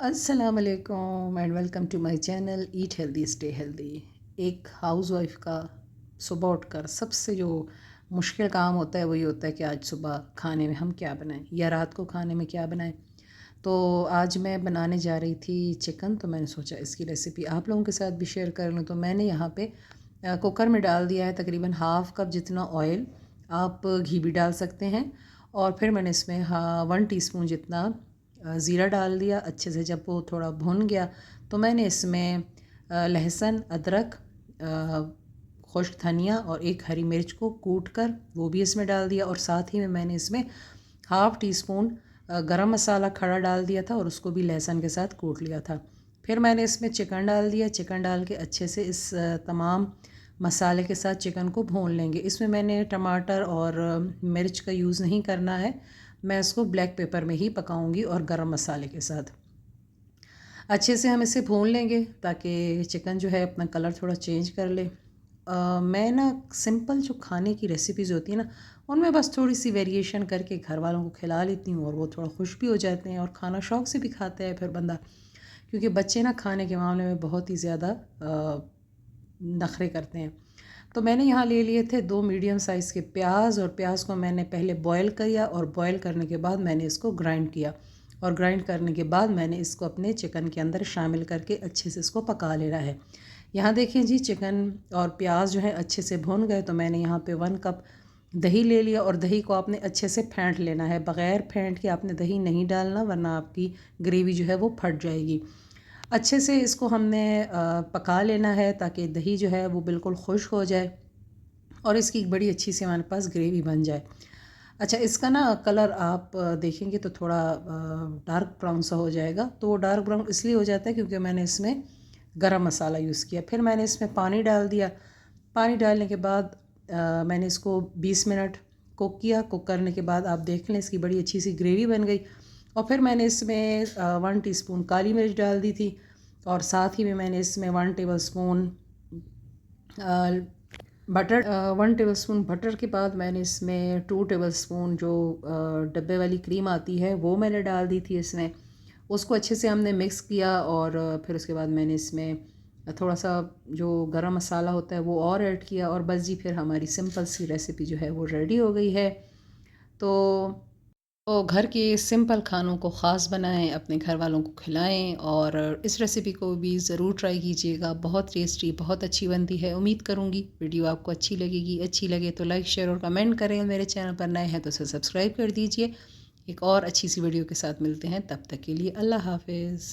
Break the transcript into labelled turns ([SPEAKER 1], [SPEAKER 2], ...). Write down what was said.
[SPEAKER 1] अस्सलाम वालेकुम and welcome to my channel eat healthy stay healthy. एक हाउसवाइफ का सुबह उठकर सबसे जो मुश्किल काम होता है वही होता है कि आज सुबह खाने में हम क्या बनाएं या रात को खाने में क्या बनाएं। तो आज मैं बनाने जा रही थी चिकन, तो मैंने सोचा इसकी रेसिपी आप लोगों के साथ भी शेयर कर लूँ। तो मैंने यहाँ पे कुकर में डाल दिया है तकरीबन हाफ़ कप जितना ऑयल। आप घी भी डाल सकते हैं। और फिर मैंने इसमें 1 टीस्पून जितना ज़ीरा डाल दिया। अच्छे से जब वो थोड़ा भुन गया तो मैंने इसमें लहसुन, अदरक, खुश्क धनिया और एक हरी मिर्च को कूट कर वो भी इसमें डाल दिया। और साथ ही में मैंने इसमें हाफ़ टी स्पून गरम मसाला खड़ा डाल दिया था और उसको भी लहसुन के साथ कूट लिया था। फिर मैंने इसमें चिकन डाल दिया। चिकन डाल के अच्छे से इस तमाम मसाले के साथ चिकन को भून लेंगे। इसमें मैंने टमाटर और मिर्च का यूज़ नहीं करना है। मैं इसको ब्लैक पेपर में ही पकाऊंगी और गरम मसाले के साथ अच्छे से हम इसे भून लेंगे ताकि चिकन जो है अपना कलर थोड़ा चेंज कर ले। मैं ना सिंपल जो खाने की रेसिपीज़ होती है ना उनमें बस थोड़ी सी वेरिएशन करके घर वालों को खिला लेती हूँ और वो थोड़ा खुश भी हो जाते हैं और खाना शौक़ से भी खाता है फिर बंदा, क्योंकि बच्चे ना खाने के मामले में बहुत ही ज़्यादा नखरे करते हैं। तो मैंने यहाँ ले लिए थे 2 मीडियम साइज़ के प्याज, और प्याज को मैंने पहले बॉयल किया और बॉयल करने के बाद मैंने इसको ग्राइंड किया। और ग्राइंड करने के बाद मैंने इसको अपने चिकन के अंदर शामिल करके अच्छे से इसको पका लेना है। यहाँ देखिए जी, चिकन और प्याज जो है अच्छे से भुन गए। तो मैंने यहाँ पे 1 कप दही ले लिया और दही को आपने अच्छे से फेंट लेना है। बग़ैर फेंट के आपने दही नहीं डालना, वरना आपकी ग्रेवी जो है वो फट जाएगी। अच्छे से इसको हमने पका लेना है ताकि दही जो है वो बिल्कुल खुश्क हो जाए और इसकी एक बड़ी अच्छी सी हमारे पास ग्रेवी बन जाए। अच्छा, इसका ना कलर आप देखेंगे तो थोड़ा डार्क ब्राउन सा हो जाएगा। तो वो डार्क ब्राउन इसलिए हो जाता है क्योंकि मैंने इसमें गरम मसाला यूज़ किया। फिर मैंने इसमें पानी डाल दिया। पानी डालने के बाद मैंने इसको 20 मिनट कुक किया। कुक करने के बाद आप देख लें इसकी बड़ी अच्छी सी ग्रेवी बन गई। और फिर मैंने इसमें 1 टीस्पून काली मिर्च डाल दी थी और साथ ही में मैंने इसमें 1 टेबलस्पून बटर 1 टेबलस्पून बटर के बाद मैंने इसमें 2 टेबलस्पून जो डब्बे वाली क्रीम आती है वो मैंने डाल दी थी इसमें। उसको अच्छे से हमने मिक्स किया और फिर उसके बाद मैंने इसमें थोड़ा सा जो गरम मसाला होता है वो और ऐड किया। और बस जी, फिर हमारी सिंपल सी रेसिपी जो है वो रेडी हो गई है। तो घर के सिंपल खानों को ख़ास बनाएं, अपने घर वालों को खिलाएं और इस रेसिपी को भी ज़रूर ट्राई कीजिएगा। बहुत टेस्टी, बहुत अच्छी बनती है। उम्मीद करूँगी वीडियो आपको अच्छी लगेगी। अच्छी लगे तो लाइक, शेयर और कमेंट करें। मेरे चैनल पर नए हैं तो उसे सब्सक्राइब कर दीजिए। एक और अच्छी सी वीडियो के साथ मिलते हैं, तब तक के लिए अल्लाह हाफ़िज़।